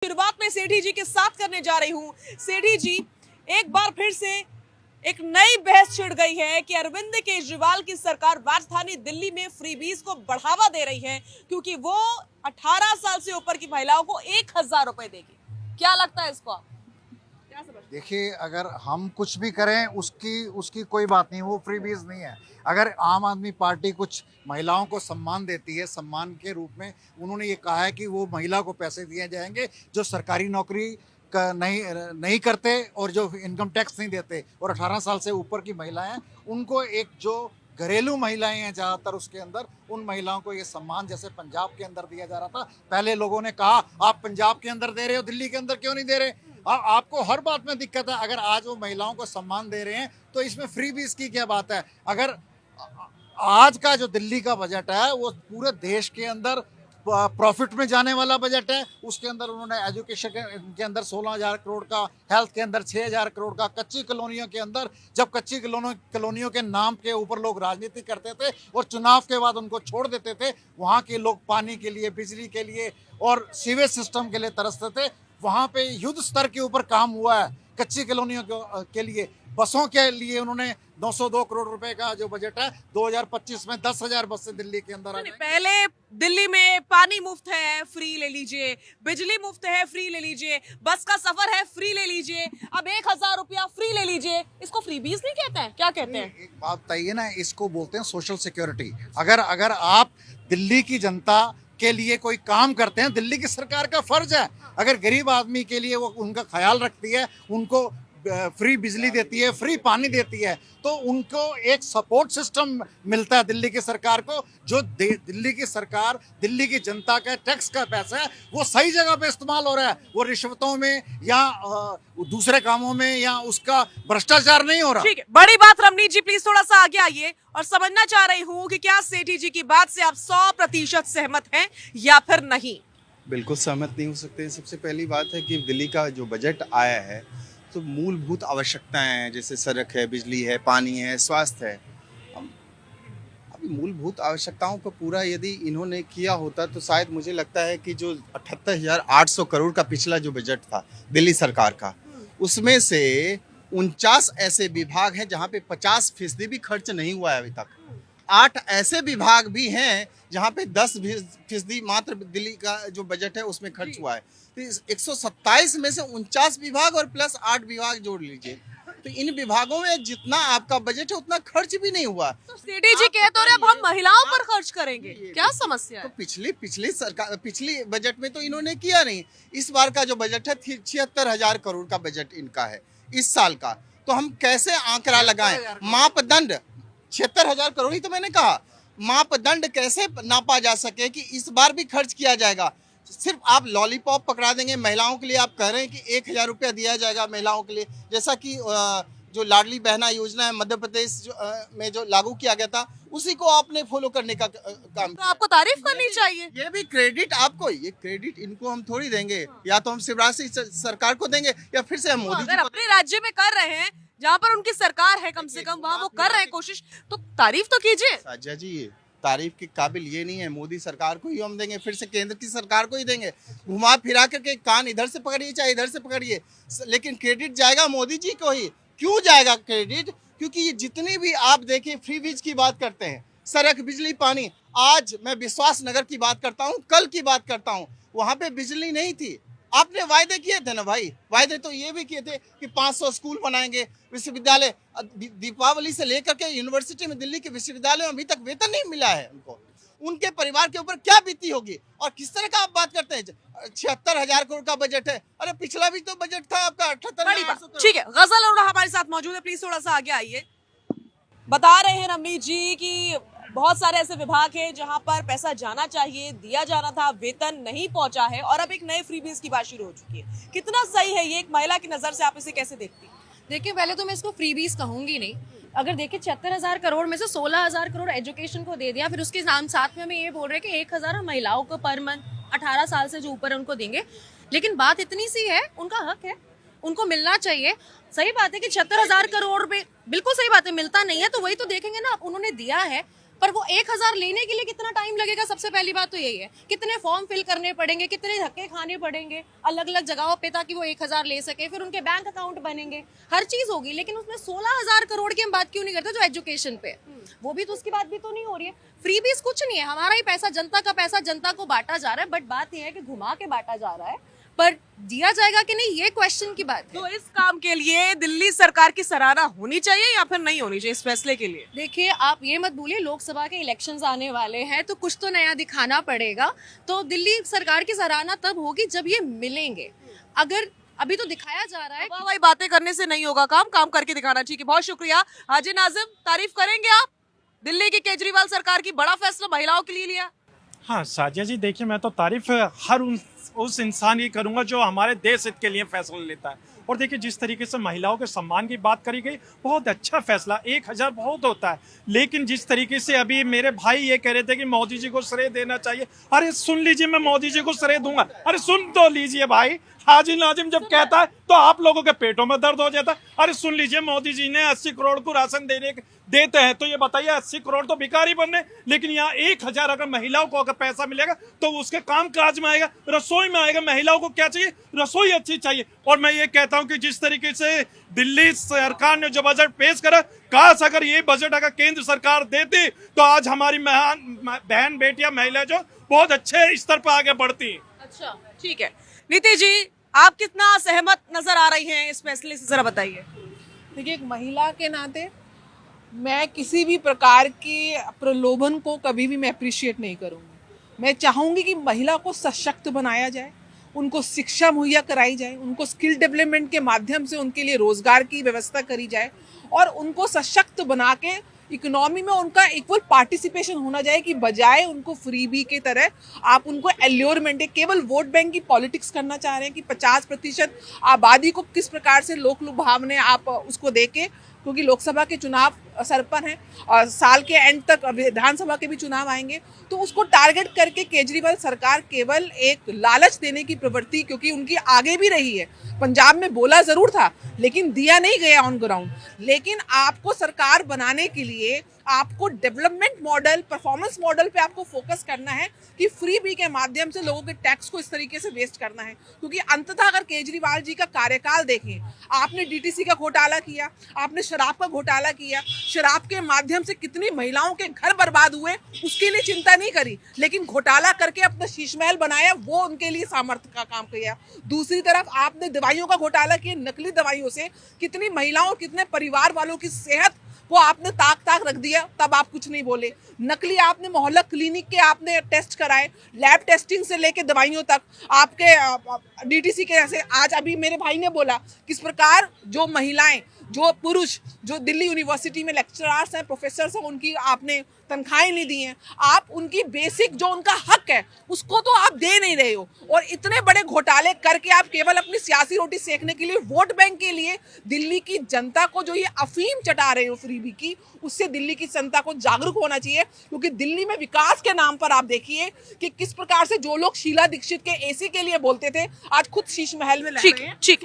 शुरुआत में सेठी जी के साथ करने जा रही हूँ। सेठी जी, एक बार फिर से एक नई बहस छिड़ गई है कि अरविंद केजरीवाल की सरकार राजधानी दिल्ली में फ्रीबीज को बढ़ावा दे रही है क्योंकि वो 18 साल से ऊपर की महिलाओं को 1000 रुपए देगी। क्या लगता है इसको? क्या समझते हैं? देखिए, अगर हम कुछ भी करें उसकी उसकी कोई बात नहीं, वो फ्रीबीज नहीं है। अगर आम आदमी पार्टी कुछ महिलाओं को सम्मान देती है, सम्मान के रूप में उन्होंने ये कहा है कि वो महिला को पैसे दिए जाएंगे जो सरकारी नौकरी का नहीं करते और जो इनकम टैक्स नहीं देते और 18 साल से ऊपर की महिलाएं हैं उनको, एक जो घरेलू महिलाएं हैं ज़्यादातर उसके अंदर, उन महिलाओं को ये सम्मान जैसे पंजाब के अंदर दिया जा रहा था। पहले लोगों ने कहा आप पंजाब के अंदर दे रहे हो, दिल्ली के अंदर क्यों नहीं दे रहे? आपको हर बात में दिक्कत है। अगर आज वो महिलाओं को सम्मान दे रहे हैं तो इसमें फ्रीबीज की क्या बात है? अगर आज का जो दिल्ली का बजट है वो पूरे देश के अंदर प्रॉफिट में जाने वाला बजट है। उसके अंदर उन्होंने एजुकेशन के अंदर 16,000 करोड़ का, हेल्थ के अंदर 6,000 करोड़ का, कच्ची कॉलोनियों के अंदर, जब कच्ची कॉलोनियों के नाम के ऊपर लोग राजनीति करते थे और चुनाव के बाद उनको छोड़ देते थे, वहाँ के लोग पानी के लिए, बिजली के लिए और सीवेज सिस्टम के लिए तरसते थे। वहाँ पे युद्ध स्तर के ऊपर काम हुआ है। कच्ची कॉलोनियों के लिए, बसों के लिए उन्होंने 902 करोड़ रुपए का जो बजट है 2025 में 10,000 बसें दिल्ली के अंदर आ जाएंगी। पहले दिल्ली में पानी मुफ्त है, फ्री ले लीजिए, बिजली मुफ्त है, फ्री ले लीजिए, बस का सफर है, फ्री ले लीजिए, अब 1000 रुपया फ्री ले लीजिए। इसको फ्रीबीज नहीं कहते हैं, क्या कहते हैं? एक बात बताइए ना, इसको बोलते हैं सोशल सिक्योरिटी। अगर आप दिल्ली की जनता के लिए कोई काम करते हैं, दिल्ली की सरकार का फर्ज है। अगर गरीब आदमी के लिए वो उनका ख्याल रखती है, उनको फ्री बिजली देती है, फ्री पानी देती है, तो उनको एक सपोर्ट सिस्टम मिलता है दिल्ली की सरकार को। जो दिल्ली की सरकार, दिल्ली की जनता का टैक्स का पैसा है वो सही जगह पे इस्तेमाल हो रहा है, वो रिश्वतों में या दूसरे कामों में या उसका भ्रष्टाचार नहीं हो रहा। ठीक है, बड़ी बात। रमनीत जी प्लीज थोड़ा सा आगे आइए और समझना चाह रही हूँ कि क्या सेठी जी की बात से आप 100% सहमत हैं या फिर नहीं? बिल्कुल सहमत नहीं हो सकते। सबसे पहली बात है कि दिल्ली का जो बजट आया है तो मूलभूत आवश्यकताएं हैं, जैसे सड़क है, बिजली है, पानी है, स्वास्थ्य है। अभी मूलभूत आवश्यकताओं को पूरा यदि इन्होंने किया होता तो शायद मुझे लगता है कि जो 78,800 करोड़ का पिछला जो बजट था दिल्ली सरकार का, उसमें से 49 ऐसे विभाग हैं जहाँ पे 50% भी खर्च नहीं हुआ है अभी तक। 8 ऐसे विभाग भी हैं जहाँ पे 10% मात्र दिल्ली का जो बजट है उसमें खर्च हुआ है। तो 127 में से 49 विभाग और प्लस 8 विभाग जोड़ लीजिए, तो इन विभागों में जितना आपका बजट है उतना खर्च भी नहीं हुआ। तो सेठी जी कह तो रहे अब हम महिलाओं पर खर्च करेंगे, क्या समस्या है? तो पिछली बजट में तो इन्होंने किया नहीं। इस बार का जो बजट है 76,000 करोड़ का बजट इनका है इस साल का। तो हम कैसे आंकड़ा लगाएं? मापदंड 76,000 करोड़ ही तो मैंने कहा। मापदंड कैसे नापा जा सके कि इस बार भी खर्च किया जाएगा? सिर्फ आप लॉलीपॉप पकड़ा देंगे महिलाओं के लिए, आप कह रहे हैं कि 1,000 रुपया दिया जाएगा महिलाओं के लिए, जैसा कि जो लाडली बहना योजना है मध्य प्रदेश में जो लागू किया गया था, उसी को आपने फॉलो करने का काम तो आपको तारीफ करनी चाहिए। ये भी क्रेडिट आपको, ये क्रेडिट इनको हम थोड़ी देंगे, या तो हम शिवराज सिंह सरकार को देंगे या फिर से हम मोदी जी अगर को। अपने राज्य में कर रहे हैं जहाँ पर उनकी सरकार है, कम से कम वहाँ वो कर रहे हैं कोशिश, तो तारीफ तो कीजिए। साजा जी, ये तारीफ के काबिल ये नहीं है। मोदी सरकार को ही हम देंगे, फिर से केंद्र की सरकार को ही देंगे। घुमा फिरा करके कान इधर से पकड़िए चाहे इधर से पकड़िए, लेकिन क्रेडिट जाएगा मोदी जी को ही। क्यों जाएगा क्रेडिट? क्योंकि ये जितनी भी आप देखिए फ्रीबीज की बात करते हैं, सड़क, बिजली, पानी। आज मैं विश्वास नगर की बात करता हूँ, कल की बात करता हूँ, वहाँ पे बिजली नहीं थी। आपने वायदे किए थे ना भाई, वायदे तो ये भी किए थे कि 500 स्कूल बनाएंगे, विश्वविद्यालय। दीपावली से लेकर के यूनिवर्सिटी में, दिल्ली के विश्वविद्यालय में अभी तक वेतन नहीं मिला है उनको। उनके परिवार के ऊपर क्या बीती होगी? और किस तरह का आप बात करते हैं? 76,000 करोड़ का बजट है। अरे पिछला भी तो बजट था आपका 78,000। ठीक है, गजल अरोड़ा हमारे साथ मौजूद है, प्लीज थोड़ा सा आगे आइए। बता रहे हैं रमनीत जी कि बहुत सारे ऐसे विभाग हैं जहां पर पैसा जाना चाहिए, दिया जाना था, वेतन नहीं पहुंचा है और अब एक नए फ्रीबीज की बात शुरू हो चुकी है। कितना सही है ये? एक महिला की नजर से आप इसे कैसे देखती हैं? देखिए, पहले तो मैं इसको फ्रीबीज कहूंगी नहीं। अगर देखिए 76,000 करोड़ में से 16,000 करोड़ एजुकेशन को दे दिया, फिर उसके साथ में हमें ये बोल रहे हैं कि 1,000 महिलाओं को पर मंथ 18 साल से जो ऊपर है उनको देंगे। लेकिन बात इतनी सी है, उनका हक है, उनको मिलना चाहिए। सही बात है कि 76,000 करोड़ पे बिल्कुल सही बात है, मिलता नहीं है तो वही तो देखेंगे ना। उन्होंने दिया है, पर वो 1000 लेने के लिए कितना टाइम लगेगा? सबसे पहली बात तो यही है, कितने फॉर्म फिल करने पड़ेंगे, कितने धक्के खाने पड़ेंगे अलग अलग जगहों पे ताकि वो 1000 ले सके, फिर उनके बैंक अकाउंट बनेंगे, हर चीज होगी। लेकिन उसमें 16,000 करोड़ की हम बात क्यों नहीं करते जो एजुकेशन पे, वो भी तो उसकी बात भी तो नहीं हो रही है। फ्रीबीज कुछ नहीं है, हमारा ही पैसा, जनता का पैसा जनता को बांटा जा रहा है, बट बात यह है कि घुमा के बांटा जा रहा है, पर दिया जाएगा कि नहीं, ये क्वेश्चन की बात है। तो इस काम के लिए दिल्ली सरकार की सराहना होनी चाहिए या फिर नहीं होनी चाहिए इस फैसले के लिए? देखिए, आप ये मत भूलिए, लोकसभा के इलेक्शंस आने वाले हैं, तो कुछ तो नया दिखाना पड़ेगा। तो दिल्ली सरकार की सराहना तब होगी जब ये मिलेंगे। अगर अभी तो दिखाया जा रहा है वाह वाह, बातें करने से नहीं होगा काम, काम करके दिखाना। ठीक है, बहुत शुक्रिया। हाजी नाजिम, तारीफ करेंगे आप दिल्ली की केजरीवाल सरकार की, बड़ा फैसला महिलाओं के लिए लिया? हाँ साजिया जी, देखिए मैं तो तारीफ हर उस इंसान की करूंगा जो हमारे देश हित के लिए फैसला लेता है। और देखिए जिस तरीके से महिलाओं के सम्मान की बात करी गई, बहुत अच्छा फैसला। 1000 बहुत होता है, लेकिन जिस तरीके से अभी मेरे भाई ये कह रहे थे कि मोदी जी को श्रेय देना चाहिए, अरे सुन लीजिए, मैं मोदी जी को श्रेय दूंगा। अरे सुन तो लीजिए भाई, हाजी नाजिम जब कहता है तो आप लोगों के पेटों में दर्द हो जाता है। अरे सुन लीजिए, मोदी जी ने 80 करोड़ को राशन देते हैं, तो ये बताइए 80 करोड़ तो भिखारी बनने, लेकिन यहाँ 1000 अगर महिलाओं को अगर पैसा मिलेगा तो उसके काम काज में आएगा, रसोई में आएगा। महिलाओं को क्या चाहिए? रसोई अच्छी चाहिए। और मैं ये कहता हूँ कि जिस तरीके से दिल्ली सरकार ने जो बजट पेश करा, काश अगर ये बजट अगर केंद्र सरकार देती तो आज हमारी बहन बेटियां महिला जो बहुत अच्छे स्तर पर आगे बढ़ती। अच्छा, ठीक है। नीति जी, आप कितना सहमत नजर आ रही हैं इस फैसले से, जरा बताइए। देखिए, एक महिला के नाते मैं किसी भी प्रकार के प्रलोभन को कभी भी मैं अप्रिशिएट नहीं करूँगी। मैं चाहूँगी कि महिला को सशक्त बनाया जाए, उनको शिक्षा मुहैया कराई जाए, उनको स्किल डेवलपमेंट के माध्यम से उनके लिए रोजगार की व्यवस्था करी जाए और उनको सशक्त बना के इकोनॉमी में उनका इक्वल पार्टिसिपेशन होना जाए, कि बजाय उनको फ्रीबी के तरह आप उनको एल्योरमेंट, केवल वोट बैंक की पॉलिटिक्स करना चाह रहे हैं कि 50% आबादी को किस प्रकार से लोक लुभावने आप उसको देके, क्योंकि लोकसभा के चुनाव सर पर हैं और साल के एंड तक विधानसभा के भी चुनाव आएंगे, तो उसको टारगेट करके केजरीवाल सरकार केवल एक लालच देने की प्रवृत्ति, क्योंकि उनकी आगे भी रही है, पंजाब में बोला जरूर था लेकिन दिया नहीं गया ऑन ग्राउंड। लेकिन आपको सरकार बनाने के लिए आपको डेवलपमेंट मॉडल, परफॉर्मेंस मॉडल पे आपको फोकस करना है कि फ्रीबी के माध्यम से लोगों के टैक्स को इस तरीके से वेस्ट करना है। क्योंकि अंततः अगर केजरीवाल जी का कार्यकाल देखें, आपने डीटीसी का घोटाला किया, आपने शराब का घोटाला किया, शराब के माध्यम से कितनी महिलाओं के घर बर्बाद हुए उसके लिए चिंता नहीं करी, लेकिन घोटाला करके अपना शीश महल बनाया, वो उनके लिए सामर्थ्य का काम किया। दूसरी तरफ आपने दवाइयों का घोटाला किया, नकली दवाइयों से कितनी महिलाओं, कितने परिवार वालों की सेहत वो आपने ताक रख दिया, तब आप कुछ नहीं बोले। नकली आपने मोहल्ला क्लिनिक के आपने टेस्ट कराए, लैब टेस्टिंग से लेके दवाइयों तक आपके डीटीसी के। जैसे आज अभी मेरे भाई ने बोला किस प्रकार जो महिलाएं, जो पुरुष, जो दिल्ली यूनिवर्सिटी में लेक्चरर्स हैं, प्रोफेसर्स हैं, उनकी आपने तनख्वाहें नहीं दी हैं, आप उनकी बेसिक जो उनका हक है उसको तो आप दे नहीं रहे हो। और इतने बड़े घोटाले करके आप केवल अपनी सियासी रोटी सेकने के लिए, वोट बैंक के लिए दिल्ली की जनता को जो ये अफीम चटा रहे हो फ्रीबी की, उससे दिल्ली की जनता को जागरूक होना चाहिए। क्योंकि दिल्ली में विकास के नाम पर आप देखिए कि किस प्रकार से जो लोग शीला दीक्षित के एसी के लिए बोलते थे, आज खुद शीश महल में रह रहे हैं। ठीक।